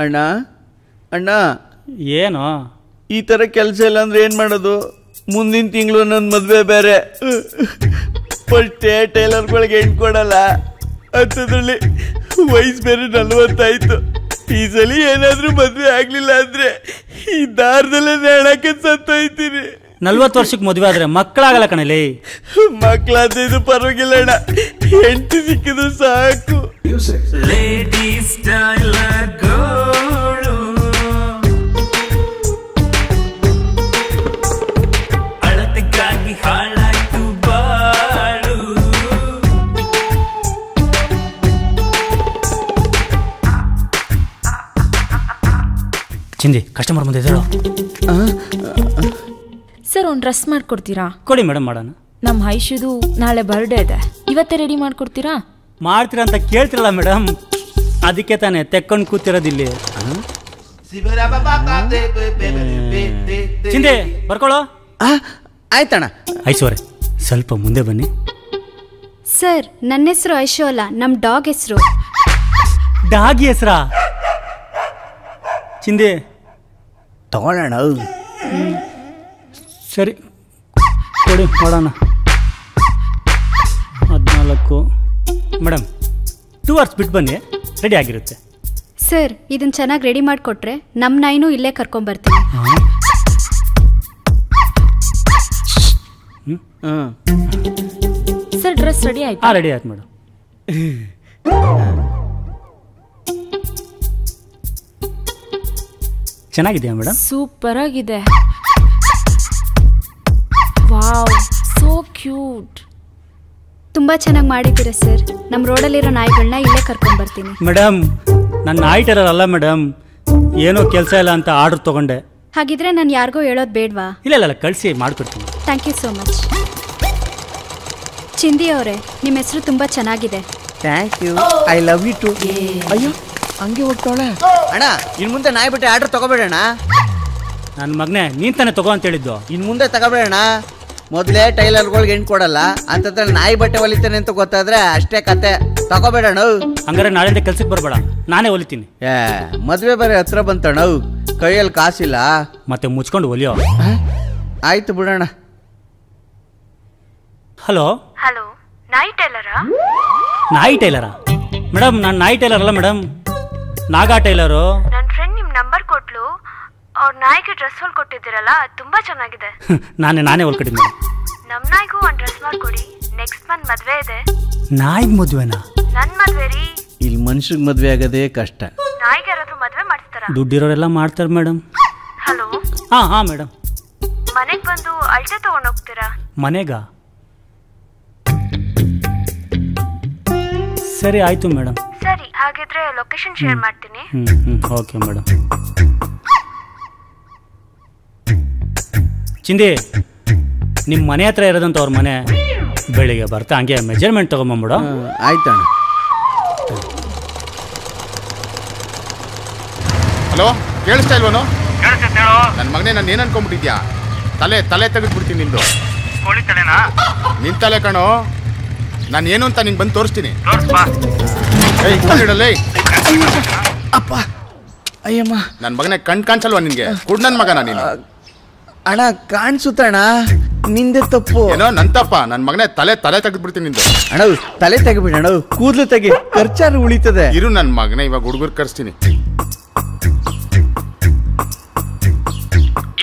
ಅಣ್ಣ ಅಣ್ಣ ಏನು ಈ ಥರ ಕೆಲಸ ಇಲ್ಲ ಅಂದರೆ ಏನು ಮಾಡೋದು? ಮುಂದಿನ ತಿಂಗಳು ನನ್ನ ಮದುವೆ ಬೇರೆ. ಫಸ್ಟೇ ಟೈಲರ್ಗಳಿಗೆ ಹೆಣ್ಣು ಕೊಡಲ್ಲ ಅಂಥದ್ರಲ್ಲಿ ವಯಸ್ಸು ಬೇರೆ 40 ಆಯಿತು. ಈ ಸಲ ಏನಾದರೂ ಮದುವೆ ಆಗಲಿಲ್ಲ ಅಂದರೆ ಈ ದಾರದಲ್ಲೇ ನೆಣಕ್ಕೆ ಸತ್ತೋಯ್ತೀನಿ. 40 ವರ್ಷಕ್ಕೆ ಮದುವೆ ಆದರೆ ಮಕ್ಕಳಾಗಲ್ಲ ಕಣಲಿ. ಮಕ್ಕಳಾದ್ರೆ ಇದು ಪರವಾಗಿಲ್ಲ ಅಣ್ಣ, ಹೆಂಡತಿ ಸಿಕ್ಕಿದ್ರು ಸಾಕು. ಚಿಂದಿ ಕಸ್ಟಮರ್ ಮುಂದೆ ಇದ್ರು. ಸರ್ ಒಂದು ಡ್ರೆಸ್ ಮಾಡ್ಕೊಡ್ತೀರಾ? ಕೊಡಿ ಮೇಡಮ್, ಮಾಡೋಣ. ನಮ್ಮ ಐಶುದು ನಾಳೆ ಬರ್ಡೇ ಇದೆ, ಇವತ್ತೇ ರೆಡಿ ಮಾಡ್ಕೊಡ್ತೀರಾ? ಮಾಡ್ತೀರಾ ಅಂತ ಕೇಳ್ತಿರಲ್ಲ ಮೇಡಮ್, ಅದಕ್ಕೆ ತಾನೇ ತೆಕ್ಕೊಂಡು ಕೂತಿರೋದಿಲ್ಲಿ. ಚಿಂದೆ ಬರ್ಕೊಳ್ಳೋ. ಆಯ್ತಣ್ಣ. ಐಶ್ವರ್ಯ ಸ್ವಲ್ಪ ಮುಂದೆ ಬನ್ನಿ. ಸರ್ ನನ್ನ ಹೆಸರು ಐಶು ಅಲ್ಲ, ನಮ್ಮ ಡಾಗ್ ಹೆಸರು. ಡಾಗಿ ಹೆಸರಾ? ಚಿಂದೆ ತಗೊಳ್ಳೋಣ. ಸರಿ ಕೊಡಿ ಮಾಡೋಣ. 14 ಮೇಡಮ್ 2 hours ಬಿಟ್ಟು ಬನ್ನಿ, ರೆಡಿ ಆಗಿರುತ್ತೆ. ಸರ್ ಇದನ್ನ ಚೆನ್ನಾಗಿ ರೆಡಿ ಮಾಡಿಕೊಟ್ರೆ ನಮ್ಮ ನಾಯಿನೂ ಇಲ್ಲೇ ಕರ್ಕೊಂಬರ್ತೀನಿ. ಸರ್ ಡ್ರೆಸ್ ರೆಡಿ ಆಯ್ತು? ಹಾಂ ರೆಡಿ ಆಯ್ತು ಮೇಡಮ್. ಚೆನ್ನಾಗಿದೆಯಾ ಮೇಡಮ್? ಸೂಪರ್ ಆಗಿದೆ. Wow, so cute. ತುಂಬ ಚೆನ್ನಾಗಿ ಮಾಡಿದ್ದೀರಾ ಸರ್. ನಮ್ಮ ರೋಡಲ್ಲಿರೋ ನಾಯಿಗಳನ್ನ ಇಲ್ಲೇ ಕರ್ಕೊಂಬರ್ತೀನಿ. ಮೇಡಮ್ ನನ್ನ ನಾಯಿ ಟೆರರ್ ಅಲ್ಲ ಮೇಡಮ್, ಏನೋ ಕೆಲಸ ಇಲ್ಲ ಅಂತ ಆರ್ಡರ್ ತೊಗೊಂಡೆ. ಹಾಗಿದ್ರೆ ನಾನು ಯಾರಿಗೋ ಹೇಳೋದು ಬೇಡವಾ? ಇಲ್ಲ ಕಳಿಸಿ ಮಾಡಿಕೊಡ್ತೀನಿ. Thank you so much. ಚಿಂದಿ ಅವರೇ, ನಿಮ್ಮ ಹೆಸರು ತುಂಬ ಚೆನ್ನಾಗಿದೆ. Thank you, I love you too. ಅಯ್ಯೋ ಹಂಗೆ ಹೋಗ್ತಾವಳೆ. ಅಣ್ಣ ಇನ್ನು ಮುಂದೆ ನಾಯಿ ಬಿಟ್ಟೆ ಆರ್ಡರ್ ತಗೋಬೇಡಣ್ಣ. ನನ್ನ ಮಗನೇ ನೀನು ತಾನೇ ತಗೋ ಅಂತ ಹೇಳಿದ್ದು. ಇನ್ನು ಮುಂದೆ ತಗೋಬೇಡಣ್ಣ. ಮೊದಲೇ ಟೈಲರ್ಗಳಿಗೆ ಹೆಣ್ಣು ಕೊಡಲ್ಲ ಅಂತಂದ್ರೆ ನಾಯಿ ಬಟ್ಟೆ ಹೊಲಿತಾನೆ ಅಂತ ಗೊತ್ತಾದ್ರೆ ಅಷ್ಟೇ ಕತೆ. ತಗೋಬೇಡಣ್ಣ. ಹಂಗಾರೆ ನಾಳೆಯಿಂದ ಕೆಲ್ಸಕ್ಕೆ ಬರಬೇಡ, ನಾನೇ ಹೊಲಿತೀನಿ. ಮದುವೆ ಬೇರೆ ಹತ್ರ ಬಂತಣ್ಣ, ಕೈಯಲ್ಲಿ ಕಾಸಿಲ್ಲ. ಮತ್ತೆ ಮುಚ್ಕೊಂಡು ಹೊಲಿಯೋ. ಆಯ್ತು ಬಿಡೋಣ. ಹಲೋ ಹಲೋ, ನಾಯಿ ಟೈಲರಾ? ನಾಯಿ ಟೈಲರಾ? ಮೇಡಮ್ ನಾನು ನಾಯಿ ಟೈಲರ್ ಅಲ್ಲ ಮೇಡಮ್, ನಾಗಾ ಟೈಲರು. ನನ್ನ ಫ್ರೆಂಡ್ ನಿಮ್ಮ ನಂಬರ್ ಕೊಟ್ಲು, ಅವ್ರ ನಾಯಿಗೆ ಡ್ರೆಸ್ ಹೊಲ್ ಕೊಟ್ಟಿದ್ದೀರಲ್ಲ, ತುಂಬಾ ಚೆನ್ನಾಗಿದೆ. ನಾನೇ ಹೊಲ್ಕೊಟ್ಟಿದ್ದೆ ಮೇಡಮ್. ನಮ್ಮ ನಾಯಿಗೂ ಒಂದು ಡ್ರೆಸ್ ಮಾಡ್ಕೊಡಿ, ನೆಕ್ಸ್ಟ್ ಮಂತ್ ಮದ್ವೆ ಇದೆ. ನಾಯಿಗೆ ಮದುವೆನಾ? ನನ್ನ ಮದ್ವೆ ರೀ. ಇಲ್ಲಿ ಮನುಷ್ಯಗೆ ಮದುವೆ ಆಗೋದೇ ಕಷ್ಟ. ನಾಯಿಗೆ ಯಾರಾದ್ರೂ ಮದ್ವೆ ಮಾಡಿಸ್ತಾರ? ದುಡ್ಡಿರೋರೆಲ್ಲ ಮಾಡ್ತಾರೆ ಮೇಡಮ್. ಹಲೋ. ಹಾಂ ಮೇಡಮ್. ಮನೆಗೆ ಬಂದು ಅಳತೆ ತಗೊಂಡು ಹೋಗ್ತೀರಾ? ಮನೆಗಾ? ಸರಿ ಆಯ್ತು ಮೇಡಮ್. ಸರಿ, ಹಾಗಿದ್ರೆ ಲೊಕೇಶನ್ ಶೇರ್ ಮಾಡ್ತೀನಿ. Okay madam. ಚಿಂದಿ ನಿಮ್ಮ ಮನೆ ಹತ್ರ ಇರೋದಂತ ಅವ್ರ ಮನೆ, ಬೆಳಿಗ್ಗೆ ಬರ್ತಾ ಹಂಗೆ ಮೆಜರ್ಮೆಂಟ್ ತೊಗೊಂಬಂಬಿಡು. ಆಯ್ತಣ್ಣ. ಹಲೋ, ಕೇಳಿಸ್ತಾ ಇಲ್ವನು? ನನ್ನ ಮಗನೇ, ನಾನು ಏನು ಅನ್ಕೊಂಡ್ಬಿಟ್ಟಿದ್ಯಾ? ತಲೆ ತೆಗೆದ್ಬಿಡ್ತೀನಿ ನಿಂದು. ಕೋಳಿ ತಲೆನಾ? ನಿನ್ ತಲೆ ಕಣೋ. ನಾನು ಏನು ಅಂತ ನಿಂಗೆ ಬಂದು ತೋರಿಸ್ತೀನಿ. ಅಪ್ಪ ಅಯ್ಯಮ್ಮ, ನನ್ನ ಮಗನೇ ಕಾಣಿಸಲ್ವಾ ನಿನ್ಗೆ? ಕುಡ್ ನನ್ನ ಮಗನ ನೀನು? ಅಣ್ಣ ಕಾಣಿಸುತ್ತಣ್ಣ, ನಿಂದೆ ತಪ್ಪು. ಏನೋ ನನ್ನ ತಪ್ಪ? ನನ್ನ ಮಗನೇ ತಲೆ ತೆಗೆದ್ಬಿಡ್ತೀನಿ ನಿಂದು. ಅಣ್ಣ ತಲೆ ತೆಗಿಬಿಡ ಅಣ್ಣ, ಕೂದಲು ತೆಗಿ, ಖರ್ಚಾರು ಉಳಿತದೆ. ಇರು ನನ್ನ ಮಗನೇ, ಇವಾಗ ಹುಡುಗರು ಕರ್ಸ್ತೀನಿ.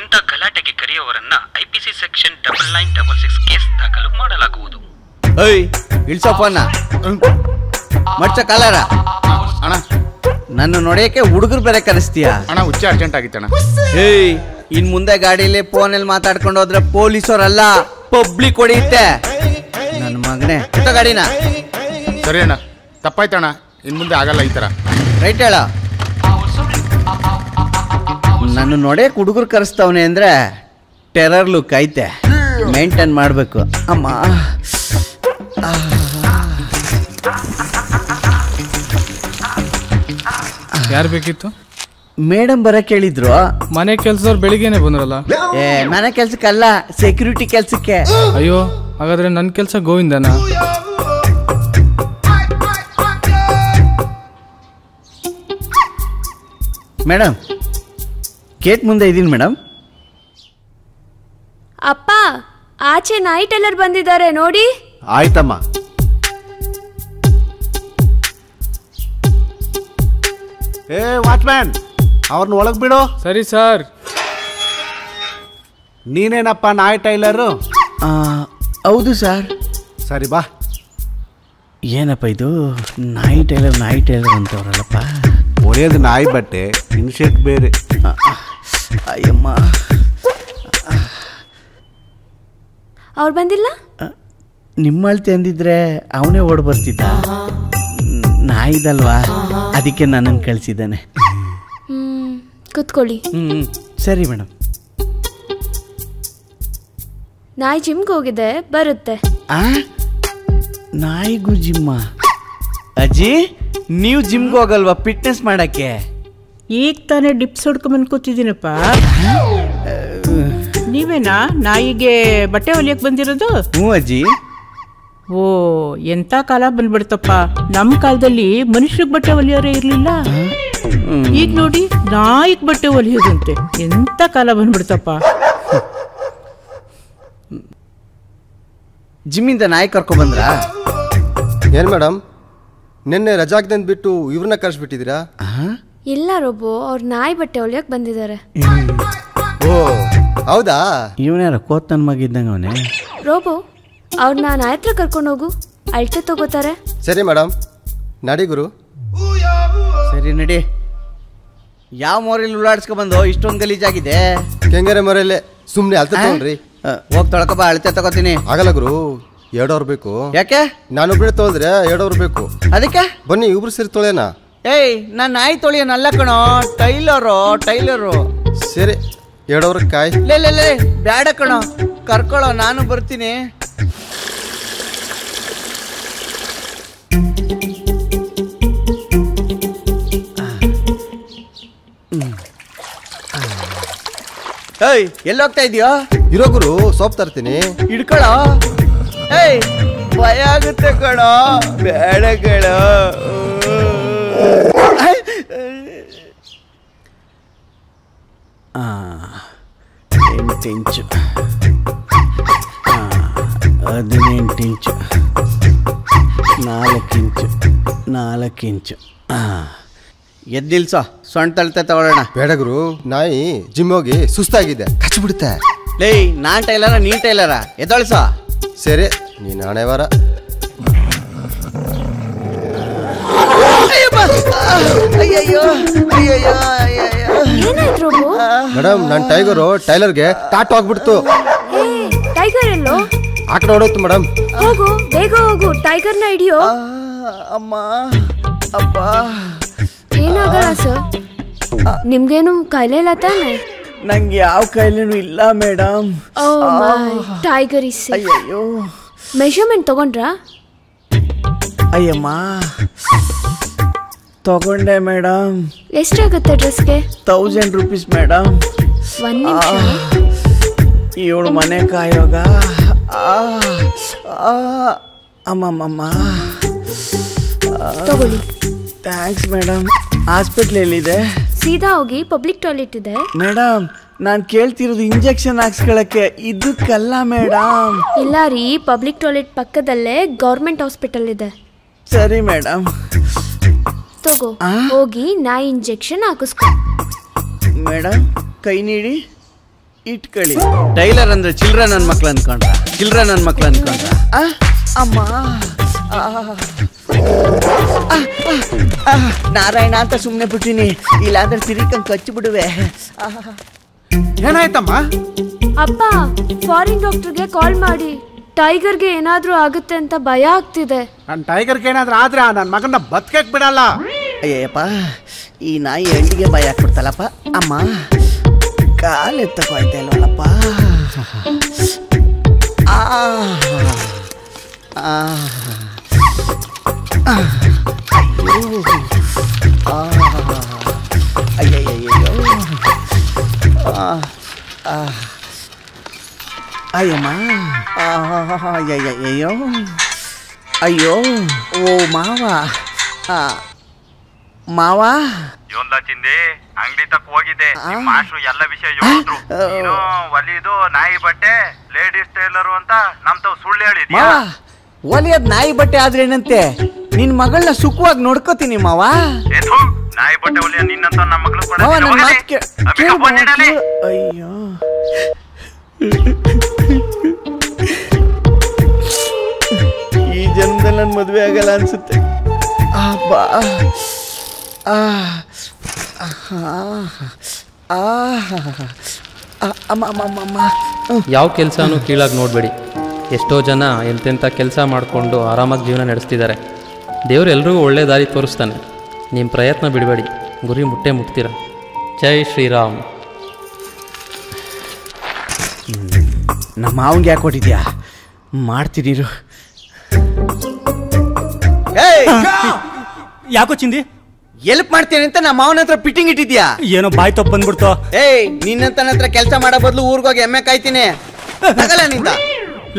ಇಂಥ ಗಲಾಟೆಗೆ ಕರೆಯುವವರನ್ನ IPC ಸೆಕ್ಷನ್ 9966 ಕೇಸ್ ದಾಖಲು ಮಾಡಲಾಗುವುದು. ಏಯ್ ಇಳ್ಸಪ್ಪನ್ನ ಮಡ್ಚ ಕಾಲಾರ. ಅಣ್ಣ ನನ್ನ ನೋಡಿಯಕ್ಕೆ ಹುಡುಗರು ಬೇರೆ ಕರೆಸ್ತೀಯ? ಅಣ್ಣ ಹುಚ್ಚ ಅರ್ಜೆಂಟ್ ಆಗಿತ್ತಣ್ಣ. ಏಯ್ ಇನ್ ಮುಂದೆ ಗಾಡಿಯಲ್ಲಿ ಫೋನಲ್ಲಿ ಮಾತಾಡ್ಕೊಂಡು ಹೋದ್ರೆ ಪೊಲೀಸರಲ್ಲ ಪಬ್ಲಿಕ್ ಹೊಡೆಯುತ್ತೆ. ನನ್ನ ಮಗನೇ ಗಾಡಿನ. ಸರಿ ಅಣ್ಣ, ತಪ್ಪಾಯ್ತಣ್ಣ, ಇನ್ ಮುಂದೆ ಆಗಲ್ಲ ಈ ತರ. ರೈಟ್ ಹೇಳ. ನನ್ನ ನೋಡಿಯಕ್ಕೆ ಹುಡುಗರು ಕರೆಸ್ತವನೆ ಅಂದ್ರೆ ಟೆರರ್ ಲುಕ್ ಐತೆ, ಮೇಂಟೈನ್ ಮಾಡಬೇಕು. ಅಮ್ಮ ಯಾರು ಬೇಕಿತ್ತು? ಮೇಡಮ್ ಬರಕ್ ಹೇಳಿದ್ರು. ಮನೆ ಕೆಲ್ಸದವ್ರು ಬೆಳಿಗ್ಗೆನೆ ಬಂದ್ರಲ್ಲ. ಮನೆ ಕೆಲ್ಸಕ್ಕಲ್ಲ, ಸೆಕ್ಯೂರಿಟಿ ಕೆಲ್ಸಕ್ಕೆ. ಅಯ್ಯೋ, ಹಾಗಾದ್ರೆ ನನ್ನ ಕೆಲಸ ಗೋವಿಂದನಾ? ಮೇಡಮ್ ಗೇಟ್ ಮುಂದೆ ಇದ್ದೀನಿ ಮೇಡಮ್. ಅಪ್ಪ ಆಚೆ ನಾಯಿ ಟೈಲರ್ ಬಂದಿದ್ದಾರೆ ನೋಡಿ. ಆಯ್ತಮ್ಮ. ಏ ವಾಚ್ಮ್ಯಾನ್, ಅವ್ರನ್ನ ಒಳಗೆ ಬಿಡು. ಸರಿ ಸರ್. ನೀನೇನಪ್ಪ ನಾಯಿ ಟೈಲರು? ಹೌದು ಸರ್. ಸರಿ ಬಾ. ಏನಪ್ಪ ಇದು ನಾಯಿ ಟೈಲರ್ ಅಂತವ್ರಲ್ಲಪ್ಪ. ಒಡೆಯೋದು ನಾಯಿ ಬಟ್ಟೆ, ಇನ್ಶೆಟ್ ಬೇರೆ. ಅಯ್ಯಮ್ಮ, ಅವ್ರು ಬಂದಿಲ್ಲ? ನಿಮ್ಮ ಅಳ್ತೆ ಅಂದಿದ್ರೆ ಅವನೇ ಓಡ್ ಬರ್ತಿದ್ದ. ನಾಯಿದಲ್ವಾ, ಅದಕ್ಕೆ ನನ್ನನ್ನು ಕಳಿಸಿದ್ದಾನೆ. ಕೂತ್ಕೊಳ್ಳಿ. ಸರಿ ಮೇಡಮ್. ನಾಯಿ ಜಿಮ್ಗೆ ಹೋಗಿದೆ, ಬರುತ್ತೆ. ನಾಯಿಗೂ ಜಿಮ್ಮ? ಅಜ್ಜಿ ನೀವು ಜಿಮ್ಗೆ ಹೋಗಲ್ವಾ ಫಿಟ್ನೆಸ್ ಮಾಡಕ್ಕೆ? ಈಗ ತಾನೇ ಡಿಪ್ಸ್ ಹೊಡ್ಕೊಂಬಂದು ಕೂತಿದ್ದೀನಪ್ಪ. ನೀವೇನಾ ನಾಯಿಗೆ ಬಟ್ಟೆ ಹೊಲಿಯಕ್ಕೆ ಬಂದಿರೋದು? ಹ್ಞೂ ಅಜ್ಜಿ. ಓ, ಎಂಥ ಕಾಲ ಬಂದ್ಬಿಡ್ತಪ್ಪ. ನಮ್ಮ ಕಾಲದಲ್ಲಿ ಮನುಷ್ಯರಿಗೆ ಬಟ್ಟೆ ಹೊಲಿಯೋರೇ ಇರಲಿಲ್ಲ. ಈಗ ನೋಡಿ ನಾಯಿಗೆ ಬಟ್ಟೆ ಹೊಲಿಯೋದಂತೆ. ಎಂಥ ಕಾಲ ಬಂದ್ಬಿಡ್ತಪ್ಪ. ಜಿಮ್ಮಿಂದ ನಾಯಿ ಕರ್ಕೊಬಂದ್ರಾ? ಏನು ಮೇಡಮ್, ನಿನ್ನೆ ರಜಾಗ್ದಂದು ಬಿಟ್ಟು ಇವ್ರನ್ನ ಕಳಿಸ್ಬಿಟ್ಟಿದ್ದೀರಾ? ಇಲ್ಲ ರೋಬೋ, ಅವ್ರು ನಾಯಿ ಬಟ್ಟೆ ಹೊಲಿಯಕ್ಕೆ ಬಂದಿದ್ದಾರೆ. ಓ ಹೌದಾ? ಇವನ್ಯಾರ ಕೋತ್ ನನ್ನ ಮಗಿದ್ದಂಗೆ ಅವನೇ. ರೋಬೋ, ಅವ್ರನ್ನ ನಾಯಿ ಹತ್ರ ಕರ್ಕೊಂಡು ಹೋಗು, ಅಳತೆ ತಗೋತಾರೆ. ಸರಿ ಮೇಡಮ್, ನಡಿ ಗುರು. ಸರಿ ನಡಿ. ಯಾವ ಮೋರಿಲಿ ಉಳ್ಳಾಡ್ಸ್ಕೊಬಂದು ಇಷ್ಟೊಂದು ಗಲೀಜಾಗಿದೆ? ಕೆಂಗರೆ ಮರೆಯಲ್ಲೇ ಸುಮ್ಮನೆ ಅಳ್ತೆ ತಗೊಳ್ರಿ. ಹೋಗಿ ತೊಳ್ಕೊಬ, ಅಳತೆ ತಗೋತೀನಿ. ಆಗಲ್ಲ ಗುರು, 2 ಅವರ್ ಬೇಕು. ಯಾಕೆ? ನಾನೊಬ್ಬನೇ ತೊಳೆದ್ರೆ 2 ಅವರ್ ಬೇಕು. ಅದಕ್ಕೆ ಬನ್ನಿ ಇಬ್ರು ಸೇರಿ ತೊಳೆಯೋಣ. ಏಯ್, ನಾನು ನಾಯಿ ತೊಳೆಯೋನಲ್ಲ ಕಣೋ, ಟೈಲರು. ಸರಿ, 2 ಅವರ್ ಕಾಯ್. ಲೇ ಬ್ಯಾಡ ಕಣೋ, ಕರ್ಕೊಳ್ಳೋ, ನಾನು ಬರ್ತೀನಿ. ಏಯ್, ಎಲ್ಲೋಗ್ತಾ ಇದೆಯೋ? ಇರೋ ಗುರು, ಸೋಪ್ ತರ್ತೀನಿ. ಹಿಡ್ಕೊಳೋ. ಏಯ್, ಭಯ ಆಗುತ್ತೆ ಕಣೋ, ಬೇಡ ಕಣೋ. 8 ಇಂಚು, 18 ಇಂಚು, 4 ಇಂಚು. ಎದ್ದಿಲ್ಸೋ, ಸೊಂಟ ತಳ್ತೆ ತಗೊಳ್ಳೋಣ. ಬೇಡ ಗುರು, ನಾಯಿ ಜಿಮ್ ಹೋಗಿ ಸುಸ್ತಾಗಿದೆ, ಕಚ್ಚಿಬಿಡುತ್ತೆ. ಲೇ, ನಾನ್ ಟೈಲರ ನೀ ಟೈಲರ? ಎದ್ದೊಳ್ಸೋ. ಸರಿ, ನೀನು ಹಣೆ ವಾರ. ಮೇಡಮ್, ನನ್ನ ಟೈಗರು ಟೈಲರ್ಗೆ ಟಾಟು ಆಗ್ಬಿಡ್ತು. ಟೈಗರ್ ಎಲ್ಲೋ? ಆ ಕಡೆ ಹೊಡೋಯ್ತು ಮೇಡಮ್. ಹೋಗು, ಬೇಗ ಹೋಗು, ಟೈಗರ್ನ ಹಿಡಿಯೋ. ಅಮ್ಮ, ಅಪ್ಪ. ಏನಾಗಲ್ಲ ಸರ್, ನಿಮ್ಗೇನು ಕಾಯಿಲೆ ಇಲ್ಲ ತಾನೆ? ನಂಗೆ ಯಾವ ಕಾಯಿಲೆನೂ ಇಲ್ಲ ಮೇಡಮ್. Tiger is safe. ಅಯ್ಯೋ, ಮೆಷರ್ಮೆಂಟ್ ತಗೊಂಡ್ರಾ? ಅಯ್ಯಮ್ಮ, ತಗೊಂಡೆ ಮೇಡಮ್. ಎಷ್ಟಾಗುತ್ತೆ ಡ್ರೆಸ್ಗೆ? 1000 ರೂಪೀಸ್ ಮೇಡಮ್. 1 ನಿಮಿಷ. ಇವಳು ಮನೆ ಕಾಯೋಗ. ಅಮ್ಮಮ್ಮ, ತಗೊಳ್ಳಿ. Thanks madam. ಹಾಸ್ಪಿಟ್ಲ್ ಎಲ್ಲಿದೆ? ಸೀದಾ ಹೋಗಿ ಪಬ್ಲಿಕ್ ಟಾಯ್ಲೆಟ್ ಇದೆ. ಮೇಡಮ್, ನಾನು ಕೇಳ್ತಿರೋದು ಇಂಜೆಕ್ಷನ್ ಹಾಕ್ಸ್ಕೊಳಕ್ಕೆ, ಇದಕ್ಕಲ್ಲ ಮೇಡಮ್. ಇಲ್ಲ ರೀ, ಪಬ್ಲಿಕ್ ಟಾಯ್ಲೆಟ್ ಪಕ್ಕದಲ್ಲೇ ಗೌರ್ಮೆಂಟ್ ಹಾಸ್ಪಿಟಲ್ ಇದೆ. ಸರಿ ಮೇಡಮ್. ತಗೋ, ಹೋಗಿ ನಾಯಿ ಇಂಜೆಕ್ಷನ್ ಹಾಕಿಸ್ಕೊ. ಮೇಡಮ್, ಕೈ ನೀಡಿ ಇಟ್ಕೊಳ್ಳಿ. ಟೈಲರ್ ಅಂದ್ರೆ ಚಿಲ್ಡ್ರನ್ ನನ್ನ ಮಕ್ಳು ಅನ್ಕೊಂಡ್ರ? ಅಮ್ಮ, ನಾರಾಯಣ ಅಂತ ಸುಮ್ಮನೆ ಬಿಟ್ಟಿನಿ, ಇಲ್ಲಾಂದ್ರೆ ತಿರಿಕಂಗೆ ಕಚ್ಚಿಬಿಡುವೆ. ಏನಾಯ್ತಮ್ಮ? ಅಪ್ಪ, ಫಾರಿನ್ ಡಾಕ್ಟರ್ಗೆ ಕಾಲ್ ಮಾಡಿ. ಟೈಗರ್ಗೆ ಏನಾದ್ರೂ ಆಗುತ್ತೆ ಅಂತ ಭಯ ಆಗ್ತಿದೆ. ನನ್ನ ಟೈಗರ್ಗೆ ಏನಾದ್ರೂ ಆದ್ರೆ ನನ್ನ ಮಗನ ಬದುಕಕ್ಕೆ ಬಿಡಲ್ಲ. ಅಯ್ಯಪ್ಪ, ಈ ನಾಯಿ ಎಂಟಿಗೆ ಭಯ ಹಾಕ್ಬಿಡ್ತಲ್ಲಪ್ಪ. ಅಮ್ಮ, ಕಾಲು ಎತ್ತಕ್ಕಾಯ್ತಾ ಇಲ್ವಲ್ಲಪ್ಪ. ಅಯ್ಯಮ್ಮ, ಅಯ್ಯೋ, ಓ ಮಾವ, ಯೋನ್ಲ ಚಿಂದಿ ಅಂಗಡಿ ತಕ್ಕ ಹೋಗಿದ್ದೆ ಮಾಸ್ಟ್ರು ಎಲ್ಲ ವಿಷಯ ಹೇಳಿದ್ರು. ನೀನು ಒಲಿದು ನಾಯಿ ಬಟ್ಟೆ ಲೇಡೀಸ್ ಟೈಲರು ಅಂತ ನಮ್ ತಾವ್ ಸುಳ್ಳು ಹೇಳಿದ್ಯಾ? ಒಲಿಯದ್ ನಾಯಿ ಬಟ್ಟೆ ಆದ್ರೆ ಏನಂತೆ, ನಿನ್ ಮಗಳನ್ನ ಸುಖವಾಗಿ ನೋಡ್ಕೋತೀನಿ ಮಾವ. ನಾಯಿ ಬಟ್ಟೆ ಒಲಿಯ ನಿನ್ನಂತ ನಮ್ಮ ಮಗಳು ಅಯ್ಯೋ ಈ ಜನ್ಮದಲ್ಲಿ ನನ್ ಮದ್ವೆ ಆಗಲ್ಲ ಅನ್ಸುತ್ತೆ. ಯಾವ ಕೆಲಸನೂ ಕೀಳಾಗಿ ನೋಡಬೇಡಿ. ಎಷ್ಟೋ ಜನ ಎಂತೆಂಥ ಕೆಲಸ ಮಾಡಿಕೊಂಡು ಆರಾಮಾಗಿ ಜೀವನ ನಡೆಸ್ತಿದ್ದಾರೆ. ದೇವರು ಎಲ್ರಿಗೂ ಒಳ್ಳೆ ದಾರಿ ತೋರಿಸ್ತಾನೆ. ನಿಮ್ಮ ಪ್ರಯತ್ನ ಬಿಡಬೇಡಿ, ಗುರಿ ಮುಟ್ತೀರ. ಜೈ ಶ್ರೀರಾಮ್. ನಮ್ಮ ಮಾವಂಗೆ ಯಾಕೆ ಕೊಟ್ಟಿದ್ಯಾ? ಮಾಡ್ತೀರಿರು. ಯಾಕೋ ಚಿಂದಿ ಎಲ್ಪ್ ಮಾಡ್ತೇನೆ ಅಂತ ನಮ್ಮ ಮಾವನ ಹತ್ರ ಪಿಟ್ಟಿಂಗ್ ಇಟ್ಟಿದ್ಯಾ? ಏನೋ ಬಾಯ್ ತಪ್ಪು ಬಂದ್ಬಿಡ್ತು. ನಿನ್ನಂತನ ಹತ್ರ ಕೆಲಸ ಮಾಡೋ ಬದಲು ಊರ್ಗೋಗಿ ಎಮ್ಮೆ ಕಾಯ್ತೀನಿ. ನಿಂದ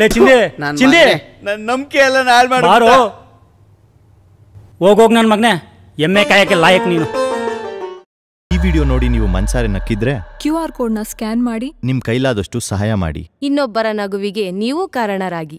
ಲೇ ಚಿಂದಿ ಚಿಂದಿ ನನ್ನ ನಂಬಿಕೆ ಎಲ್ಲ ನಾಳೆ ಮಾಡು. ಹೋಗೋಗ್ ನನ್ನ ಮಗನೇ, ಎಮ್ಮೆ ಕಾಯಕ್ಕೆ ಲಾಯಕ್ ನೀನು. ಈ ವಿಡಿಯೋ ನೋಡಿ ನೀವು ಮನ್ಸಾರೆ ನಕ್ಕಿದ್ರೆ QR ಕೋಡ್ನ ಸ್ಕ್ಯಾನ್ ಮಾಡಿ ನಿಮ್ ಕೈಲಾದಷ್ಟು ಸಹಾಯ ಮಾಡಿ. ಇನ್ನೊಬ್ಬರ ನಗುವಿಗೆ ನೀವು ಕಾರಣರಾಗಿ.